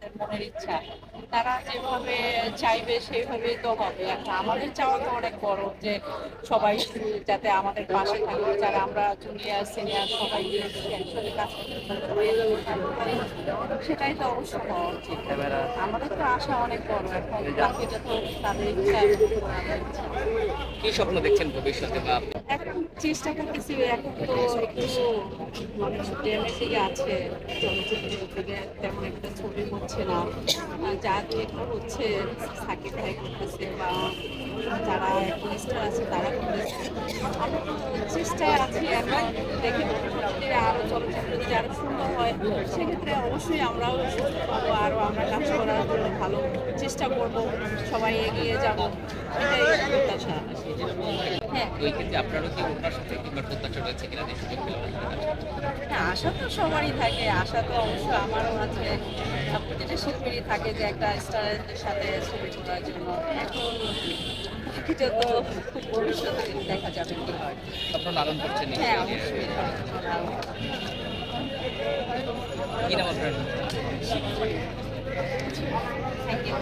তাদের মনের ইচ্ছা। তারা যেভাবে চাইবে সেভাবেই তো হবে। এখন আমাদের চাওয়া তো অনেক বড় যে সবাই যাতে আমাদের পাশে থাকে, যারা আমরা জুনিয়র, সিনিয়র সবাই মিলে যদি একসাথে কাজ করতে পারি, সেটাই তো অবশ্য হওয়া উচিত। আমাদের তো আশা অনেক বড়। এখন বাকিটা তো তাদের ইচ্ছা এবং আমাদের ইচ্ছা। কি স্বপ্ন দেখছেন ভবিষ্যতে বা এখন চেষ্টা করতেছি, এখন তো একটু মানে ড্যামের দিকে আছে, চলচ্চিত্রের দিকে তেমন একটা ছবি হচ্ছে না। যা দু একটা হচ্ছে সাকিব ভাই করতেছে বা যারা অ্যাক্ট্রেসরা আছে তারা করতেছে। আমরা তো চেষ্টায় আছি, এখন দেখি ভবিষ্যতে আরও চলচ্চিত্র যদি আরও সুন্দর হয় সেক্ষেত্রে অবশ্যই আমরাও সুযোগ পাবো, আরও আমরা কাজ করার জন্য ভালো চেষ্টা করব, সবাই এগিয়ে যাব, এটাই প্রত্যাশা। হ্যাঁ, ওই ক্ষেত্রে আপনারও কি ওনার সাথে কিংবা প্রত্যাশা রয়েছে কিনা যে সুযোগ পেলে ওনার সাথে কাজ করতে? হ্যাঁ, আশা তো সবারই থাকে, আশা তো অবশ্যই আমারও আছে। প্রতিটা শিল্পীরই থাকে যে একটা স্টারের সাথে ছবি করার জন্য। এখন এটা তো খুব ভবিষ্যতে দেখা যাবে কি হয়। স্বপ্ন লালন করছেন হ্যাঁ, নিশ্চয়ই যে অবশ্যই। কি নাম আপনার? Thank you.